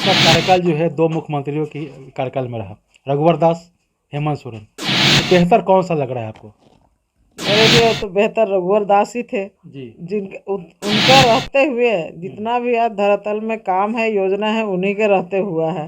का कार्यकाल जो है 2 मुख्यमंत्रियों की कार्यकाल में रहा, रघुवर दास, हेमंत सोरेन। तो बेहतर कौन सा लग रहा है आपको? मेरे लिए तो बेहतर रघुवर दास ही थे। जी। उनका रहते हुए जितना भी आज धरातल में काम है, योजना है, उन्हीं के रहते हुआ है।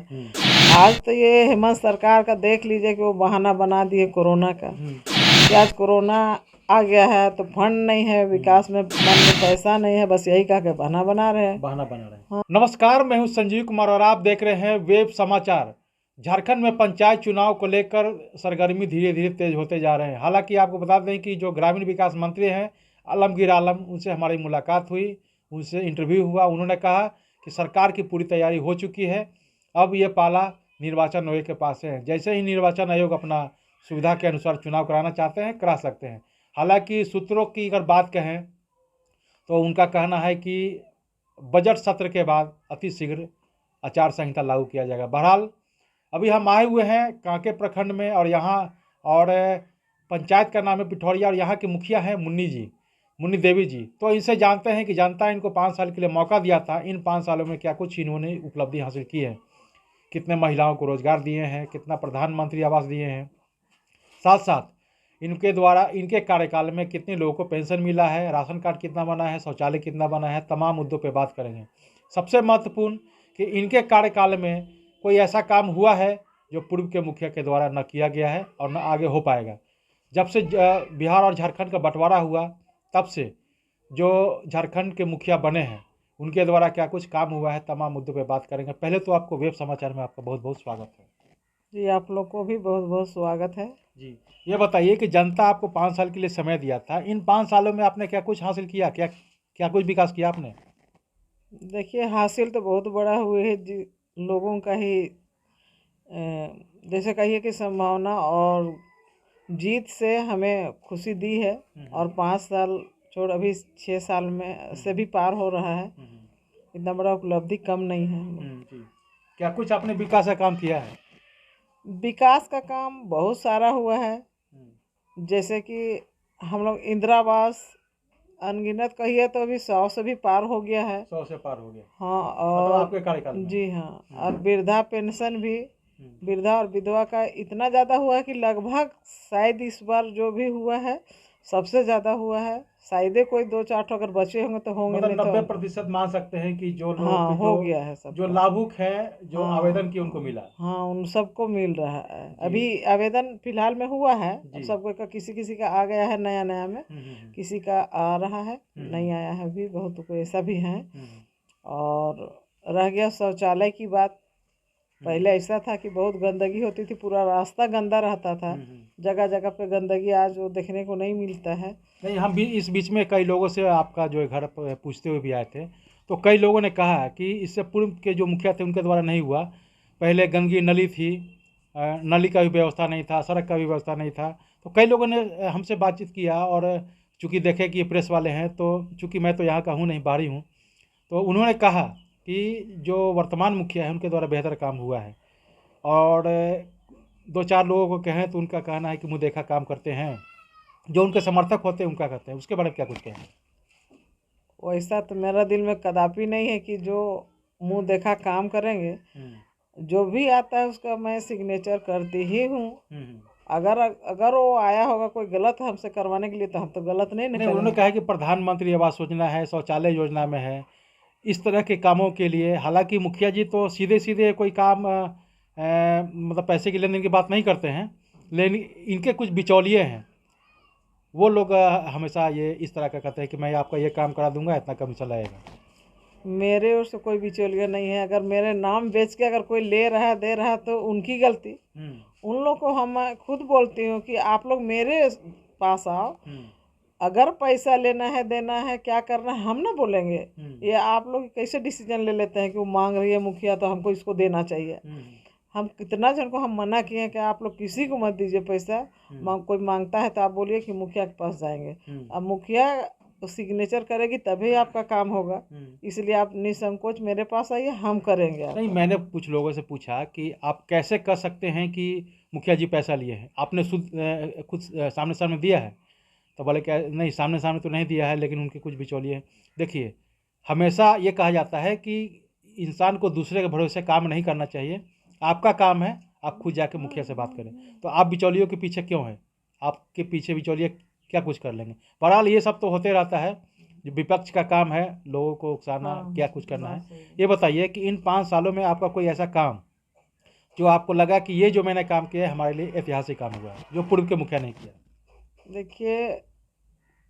आज तो ये हेमंत सरकार का देख लीजिए कि वो बहाना बना दिए कोरोना का कि आज कोरोना आ गया है तो फंड नहीं है, विकास में मन में पैसा नहीं है, बस यही कह के बहाना बना रहे हैं। नमस्कार, मैं हूं संजीव कुमार और आप देख रहे हैं वेब समाचार। झारखंड में पंचायत चुनाव को लेकर सरगर्मी धीरे धीरे तेज होते जा रहे हैं। हालांकि आपको बता दें कि जो ग्रामीण विकास मंत्री हैं आलमगीर आलम, उनसे हमारी मुलाकात हुई, उनसे इंटरव्यू हुआ। उन्होंने कहा कि सरकार की पूरी तैयारी हो चुकी है, अब ये पाला निर्वाचन आयोग के पास है। जैसे ही निर्वाचन आयोग अपना सुविधा के अनुसार चुनाव कराना चाहते हैं, करा सकते हैं। हालांकि सूत्रों की अगर बात कहें तो उनका कहना है कि बजट सत्र के बाद अति शीघ्र आचार संहिता लागू किया जाएगा। बहरहाल अभी हम आए हुए हैं कांके प्रखंड में और पंचायत का नाम है पिठौरिया और यहाँ के मुखिया हैं मुन्नी देवी जी। तो इनसे जानते हैं कि जनता इनको 5 साल के लिए मौका दिया था, इन 5 सालों में क्या कुछ इन्होंने उपलब्धि हासिल की है, कितने महिलाओं को रोजगार दिए हैं, कितना प्रधानमंत्री आवास दिए हैं, साथ साथ इनके द्वारा इनके कार्यकाल में कितने लोगों को पेंशन मिला है, राशन कार्ड कितना बना है, शौचालय कितना बना है, तमाम मुद्दों पर बात करेंगे। सबसे महत्वपूर्ण कि इनके कार्यकाल में कोई ऐसा काम हुआ है जो पूर्व के मुखिया के द्वारा न किया गया है और न आगे हो पाएगा। जब से बिहार और झारखंड का बंटवारा हुआ तब से जो झारखंड के मुखिया बने हैं उनके द्वारा क्या कुछ काम हुआ है, तमाम मुद्दों पर बात करेंगे। पहले तो आपको वेब समाचार में आपका बहुत बहुत स्वागत है। जी, आप लोग को भी बहुत बहुत स्वागत है। जी, ये बताइए कि जनता आपको 5 साल के लिए समय दिया था, इन 5 सालों में आपने क्या कुछ हासिल किया, क्या क्या कुछ विकास किया आपने? देखिए, हासिल तो बहुत बड़ा हुए है जी। लोगों का ही जैसे कहिए कि संभावना और जीत से हमें खुशी दी है। और 5 साल छोड़ अभी 6 साल में से भी पार हो रहा है। इतना बड़ा उपलब्धि कम नहीं है। जी, क्या कुछ आपने विकास का काम किया है? विकास का काम बहुत सारा हुआ है। जैसे कि हम लोग इंदिरा आवास अनगिनत कहिए तो अभी 100 से भी पार हो गया है। 100 से पार हो गया हाँ, मतलब और आपके कार्यकाल में? जी हाँ, और वृद्धा पेंशन भी वृद्धा और विधवा का इतना ज़्यादा हुआ है कि लगभग शायद इस बार जो भी हुआ है सबसे ज़्यादा हुआ है। शायद कोई 2-4 अगर बचे होंगे तो होंगे, मतलब नहीं तो 90% मान सकते हैं कि जो लोग हाँ हो गया है जो सबका। लाभुक हैं, जो हाँ आवेदन किए उनको मिला। हाँ, उन सबको मिल रहा है। जी। अभी आवेदन फिलहाल में हुआ है, अब जी। सबको का किसी किसी का आ गया है नया नया में, किसी का आ रहा है, नहीं आया है अभी, बहुत कोई ऐसा भी हैं। और रह गया शौचालय की बात। पहले ऐसा था कि बहुत गंदगी होती थी, पूरा रास्ता गंदा रहता था, जगह जगह पे गंदगी आज वो देखने को नहीं मिलता है। नहीं, हम भी इस बीच में कई लोगों से आपका जो है घर पूछते हुए भी आए थे, तो कई लोगों ने कहा कि इससे पूर्व के जो मुखिया थे उनके द्वारा नहीं हुआ। पहले गंदगी नली थी, नली का भी व्यवस्था नहीं था, सड़क का भी व्यवस्था नहीं था। तो कई लोगों ने हमसे बातचीत किया और चूँकि देखे कि ये प्रेस वाले हैं, तो चूँकि मैं तो यहाँ का हूँ नहीं, बाहरी हूँ, तो उन्होंने कहा कि जो वर्तमान मुखिया है उनके द्वारा बेहतर काम हुआ है। और 2-4 लोगों को कहें तो उनका कहना है कि मुँह देखा काम करते हैं, जो उनके समर्थक होते हैं उनका कहते हैं। उसके बारे में क्या कुछ कहें? वैसा तो मेरा दिल में कदापि नहीं है कि जो मुंह देखा काम करेंगे। जो भी आता है उसका मैं सिग्नेचर करती ही हूँ। अगर अगर वो आया होगा कोई गलत हमसे करवाने के लिए तो हम तो गलत नहीं नहीं, उन्होंने करेंगे। कहा कि प्रधानमंत्री आवास योजना है, शौचालय योजना में है, इस तरह के कामों के लिए। हालांकि मुखिया जी तो सीधे सीधे कोई काम मतलब पैसे के लेन देन की बात नहीं करते हैं, लेकिन इनके कुछ बिचौलिए हैं, वो लोग हमेशा ये इस तरह का कहते हैं कि मैं आपका ये काम करा दूंगा, इतना कमीशन लगेगा। मेरे ओर से कोई बिचौलिया नहीं है। अगर मेरे नाम बेच के अगर कोई ले रहा है दे रहा है तो उनकी गलती। उन लोग को हम खुद बोलती हूँ कि आप लोग मेरे पास आओ, अगर पैसा लेना है देना है क्या करना है हम ना बोलेंगे। ये आप लोग कैसे डिसीजन ले लेते हैं कि वो मांग रही है मुखिया तो हमको इसको देना चाहिए। हम कितना जन को हम मना किए हैं कि आप लोग किसी को मत दीजिए पैसा। कोई मांगता है तो आप बोलिए कि मुखिया के पास जाएंगे। अब मुखिया सिग्नेचर करेगी तभी आपका काम होगा, इसलिए आप निसंकोच मेरे पास आइए, हम करेंगे। नहीं, मैंने कुछ लोगों से पूछा कि आप कैसे कर सकते हैं कि मुखिया जी पैसा लिए हैं, आपने खुद सामने सामने दिया है? तो बोले क्या, नहीं सामने सामने तो नहीं दिया है, लेकिन उनके कुछ बिचौलिए हैं। देखिए, हमेशा ये कहा जाता है कि इंसान को दूसरे के भरोसे काम नहीं करना चाहिए। आपका काम है, आप खुद जाके मुखिया से बात करें। तो आप बिचौलियों के पीछे क्यों हैं? आपके पीछे बिचौलिए क्या कुछ कर लेंगे? बहरहाल ये सब तो होते रहता है, जो विपक्ष का काम है लोगों को उकसाना, हाँ, क्या कुछ करना बात है। सही है। ये बताइए कि इन 5 सालों में आपका कोई ऐसा काम जो आपको लगा कि ये जो मैंने काम किया है हमारे लिए ऐतिहासिक काम हुआ है, जो पूर्व के मुखिया नहीं किया? देखिए,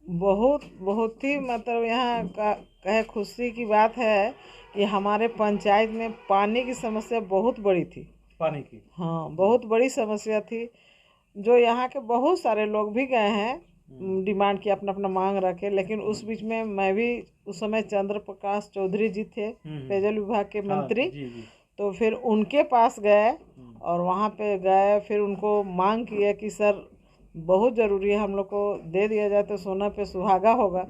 बहुत बहुत ही मतलब यहाँ का कहे खुशी की बात है कि हमारे पंचायत में पानी की समस्या बहुत बड़ी थी। पानी की? हाँ, बहुत बड़ी समस्या थी, जो यहाँ के बहुत सारे लोग भी गए हैं डिमांड की, अपना अपना मांग रखे। लेकिन उस बीच में मैं भी, उस समय चंद्र प्रकाश चौधरी जी थे पेयजल विभाग के मंत्री, जी जी। तो फिर उनके पास गए और वहाँ पे गए, फिर उनको मांग किया कि सर बहुत ज़रूरी है, हम लोग को दे दिया जाए तो सोना पे सुहागा होगा।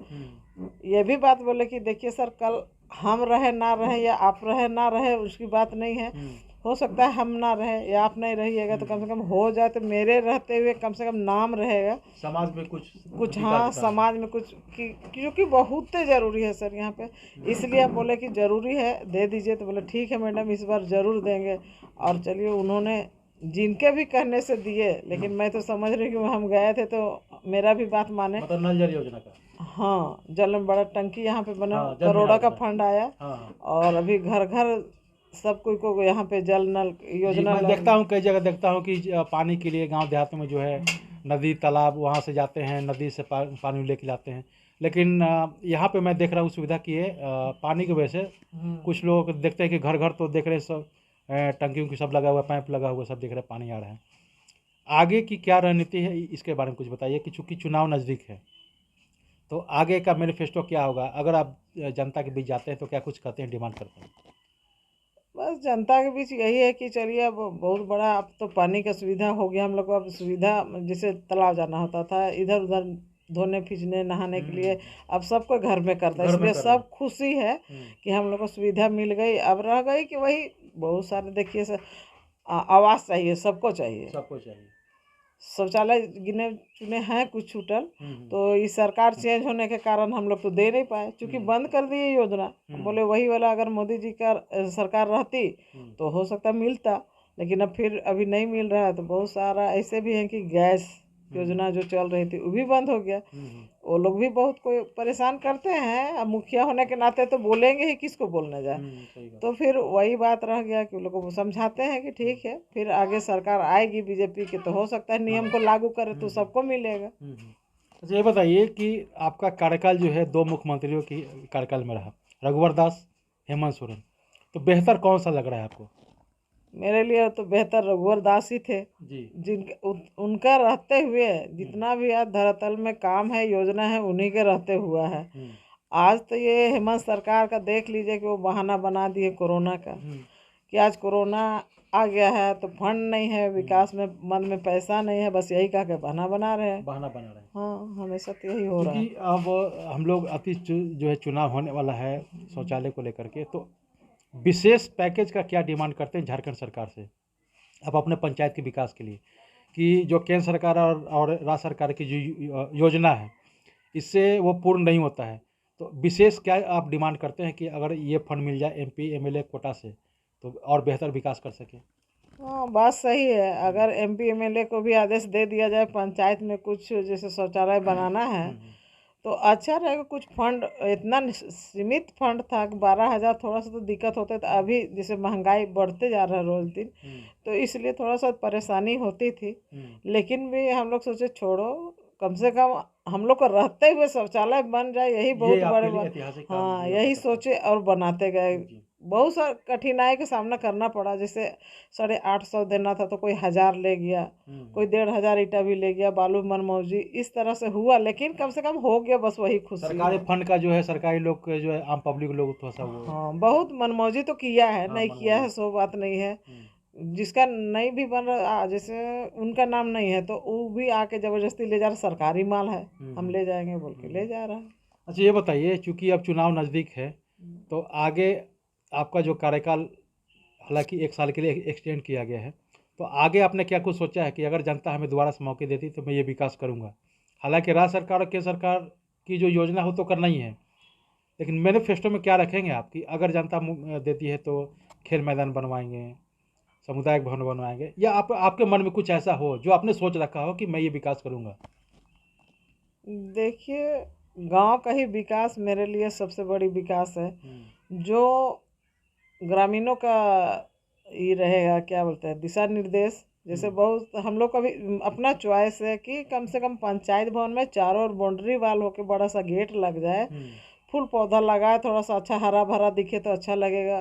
ये भी बात बोले कि देखिए सर, कल हम रहे ना रहे या आप रहे ना रहे उसकी बात नहीं है, हो सकता है हम ना रहे या आप नहीं रहिएगा, तो कम से कम हो जाए तो मेरे रहते हुए कम से कम नाम रहेगा, समाज में कुछ हाँ समाज में कुछ क्योंकि बहुत ज़रूरी है सर यहाँ पे। इसलिए हम बोले कि ज़रूरी है, दे दीजिए। तो बोले ठीक है मैडम, इस बार ज़रूर देंगे। और चलिए, उन्होंने जिनके भी कहने से दिए, लेकिन मैं तो समझ रही हूँ हम गए थे तो मेरा भी बात माने। मतलब नल जल योजना का? हाँ, जल में बड़ा टंकी यहाँ पे बना, हाँ, करोड़ों का फंड आया। हाँ। और अभी घर घर सब कोई को यहाँ पे जल नल योजना मैं देखता हूँ, कई जगह देखता हूँ कि पानी के लिए गांव देहात में जो है नदी तालाब, वहाँ से जाते हैं, नदी से पानी लेके लाते हैं। लेकिन यहाँ पे मैं देख रहा हूँ सुविधा की है पानी की वजह से। कुछ लोग देखते हैं कि घर घर तो देख रहे हैं सब टंकियों की सब लगा हुआ, पाइप लगा हुआ, सब देख रहे हैं पानी आ रहा है। आगे की क्या रणनीति है इसके बारे में कुछ बताइए कि चूँकि चुनाव नज़दीक है, तो आगे का मैनिफेस्टो क्या होगा? अगर आप जनता के बीच जाते हैं तो क्या कुछ करते हैं, डिमांड करते हैं? बस जनता के बीच यही है कि चलिए, अब बहुत बड़ा, अब तो पानी का सुविधा हो गया हम लोग को। अब सुविधा, जैसे तालाब जाना होता था इधर उधर धोने खींचने नहाने के लिए, अब सबको घर में करता है, घर में इसलिए कर रहे हैं। सब खुशी है कि हम लोग को सुविधा मिल गई। अब रह गई कि वही बहुत सारे, देखिए सर, आवास चाहिए, सबको चाहिए, सबको चाहिए। शौचालय गिने चुने हैं कुछ छूटल, तो इस सरकार चेंज होने के कारण हम लोग तो दे नहीं पाए, क्योंकि बंद कर दिए योजना। बोले वही वाला अगर मोदी जी का सरकार रहती तो हो सकता मिलता, लेकिन अब फिर अभी नहीं मिल रहा है। तो बहुत सारा ऐसे भी है कि गैस योजना जो चल रही थी वो भी बंद हो गया। वो लोग भी बहुत कोई परेशान करते हैं। अब मुखिया होने के नाते तो बोलेंगे ही, किसको बोलने जाए। तो फिर वही बात रह गया कि लोगों को समझाते हैं कि ठीक है, फिर आगे सरकार आएगी बीजेपी की, तो हो सकता है नियम को लागू करे तो सबको मिलेगा। अच्छा, ये बताइए कि आपका कार्यकाल जो है 2 मुख्यमंत्रियों की कार्यकाल में रहा, रघुवर दास, हेमंत सोरेन, तो बेहतर कौन सा लग रहा है आपको? मेरे लिए तो बेहतर रघुवर दास ही थे जी। उनका रहते हुए जितना भी आज धरातल में काम है, योजना है, उन्हीं के रहते हुआ है। आज तो ये हेमंत सरकार का देख लीजिए कि वो बहाना बना दिए कोरोना का, कि आज कोरोना आ गया है तो फंड नहीं है, विकास में मन में पैसा नहीं है, बस यही कह के बहाना बना रहे हैं। हाँ, हमेशा तो यही हो रहा है। क्योंकि अब हम लोग जो है चुनाव होने वाला है शौचालय को लेकर के, तो विशेष पैकेज का क्या डिमांड करते हैं झारखंड सरकार से अब अपने पंचायत के विकास के लिए, कि जो केंद्र सरकार और राज्य सरकार की जो योजना है इससे वो पूर्ण नहीं होता है, तो विशेष क्या आप डिमांड करते हैं कि अगर ये फंड मिल जाए एमपी एमएलए कोटा से तो और बेहतर विकास कर सके? हाँ, बात सही है। अगर एमपी एमएलए को भी आदेश दे दिया जाए पंचायत में कुछ जैसे शौचालय बनाना है तो अच्छा रहेगा। कुछ फंड, इतना सीमित फंड था कि 12,000, थोड़ा सा तो दिक्कत होता है। तो अभी जैसे महंगाई बढ़ते जा रहा है रोज दिन, तो इसलिए थोड़ा सा परेशानी होती थी। लेकिन भी हम लोग सोचे छोड़ो, कम से कम हम लोग को रहते हुए शौचालय बन जाए, यही बहुत बड़े हाँ, यही सोचे और बनाते गए। बहुत सा कठिनाई का सामना करना पड़ा, जैसे 850 देना था तो कोई 1000 ले गया, कोई 1500 ईटा भी ले गया, बालू मनमौजी, इस तरह से हुआ। लेकिन कम से कम हो गया, बस वही खुशी। सरकारी फंड का जो है सरकारी लोग जो है आम पब्लिक लोग थोड़ा सा वो हाँ, बहुत मनमौजी तो किया है, नहीं किया है सो बात नहीं है। जिसका नहीं भी बन रहा, जैसे उनका नाम नहीं है तो वो भी आके जबरदस्ती ले जा रहा, सरकारी माल है हम ले जाएंगे बोल के ले जा रहा है। अच्छा, ये बताइए चूंकि अब चुनाव नज़दीक है तो आगे आपका जो कार्यकाल हालांकि 1 साल के लिए एक्सटेंड किया गया है, तो आगे आपने क्या कुछ सोचा है कि अगर जनता हमें दोबारा से मौके देती तो मैं ये विकास करूँगा? हालांकि राज्य सरकार और केंद्र सरकार की जो योजना हो तो करना ही है, लेकिन मैनिफेस्टो में क्या रखेंगे आपकी, अगर जनता देती है तो खेल मैदान बनवाएंगे, सामुदायिक भवन बनवाएंगे, या आपके मन में कुछ ऐसा हो जो आपने सोच रखा हो कि मैं ये विकास करूँगा? देखिए, गांव का ही विकास मेरे लिए सबसे बड़ी विकास है। जो ग्रामीणों का ये रहेगा, क्या बोलते हैं, दिशा निर्देश। जैसे बहुत हम लोग का भी अपना चॉइस है कि कम से कम पंचायत भवन में चारों ओर बाउंड्री वाल होके बड़ा सा गेट लग जाए, फूल पौधा लगाए, थोड़ा सा अच्छा हरा भरा दिखे तो अच्छा लगेगा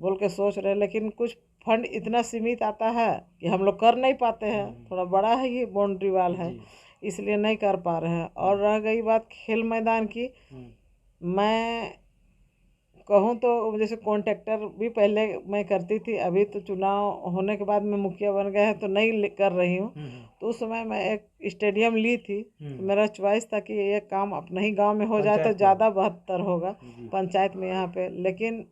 बोल के सोच रहे हैं। लेकिन कुछ फंड इतना सीमित आता है कि हम लोग कर नहीं पाते हैं, थोड़ा बड़ा है ये बाउंड्री वाल है, इसलिए नहीं कर पा रहे हैं। और रह गई बात खेल मैदान की, मैं कहूँ तो जैसे कॉन्ट्रैक्टर भी पहले मैं करती थी, अभी तो चुनाव होने के बाद मैं मुखिया बन गया है तो नहीं कर रही हूँ। तो उस समय मैं एक स्टेडियम ली थी, तो मेरा चॉइस था कि ये काम अपने ही गांव में हो जाए तो ज़्यादा बेहतर होगा पंचायत में यहाँ पे। लेकिन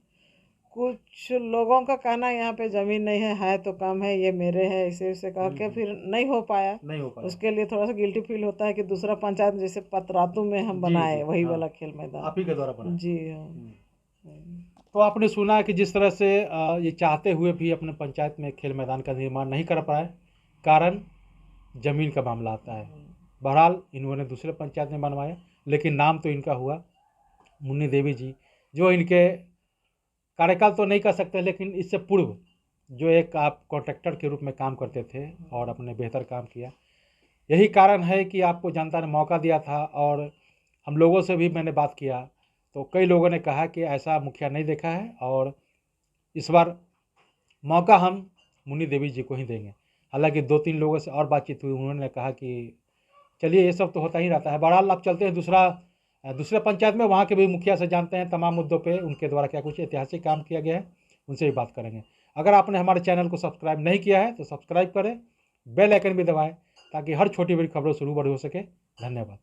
कुछ लोगों का कहना यहाँ पे ज़मीन नहीं है तो कम है, ये मेरे है, इसे उसे कह के फिर नहीं हो पाया। उसके लिए थोड़ा सा गिल्टी फील होता है कि दूसरा पंचायत जैसे पतरातू में हम बनाए वही वाला खेल मैदान आप ही के द्वारा बना। जी हाँ। तो आपने सुना है कि जिस तरह से ये चाहते हुए भी अपने पंचायत में खेल मैदान का निर्माण नहीं कर पाए, कारण ज़मीन का मामला आता है। बहरहाल इन्होंने दूसरे पंचायत में बनवाया, लेकिन नाम तो इनका हुआ मुन्नी देवी जी, जो इनके कार्यकाल तो नहीं कर सकते, लेकिन इससे पूर्व जो एक आप कॉन्ट्रैक्टर के रूप में काम करते थे और अपने बेहतर काम किया। यही कारण है कि आपको जनता ने मौका दिया था। और हम लोगों से भी मैंने बात किया तो कई लोगों ने कहा कि ऐसा मुखिया नहीं देखा है, और इस बार मौका हम मुन्नी देवी जी को ही देंगे। हालांकि 2-3 लोगों से और बातचीत हुई, उन्होंने कहा कि चलिए ये सब तो होता ही रहता है। बहरहाल अब चलते हैं दूसरे पंचायत में, वहाँ के भी मुखिया से जानते हैं तमाम मुद्दों पे उनके द्वारा क्या कुछ ऐतिहासिक काम किया गया है, उनसे भी बात करेंगे। अगर आपने हमारे चैनल को सब्सक्राइब नहीं किया है तो सब्सक्राइब करें, बेल आइकन भी दबाएं ताकि हर छोटी बड़ी खबरों से रूबरू हो सके। धन्यवाद।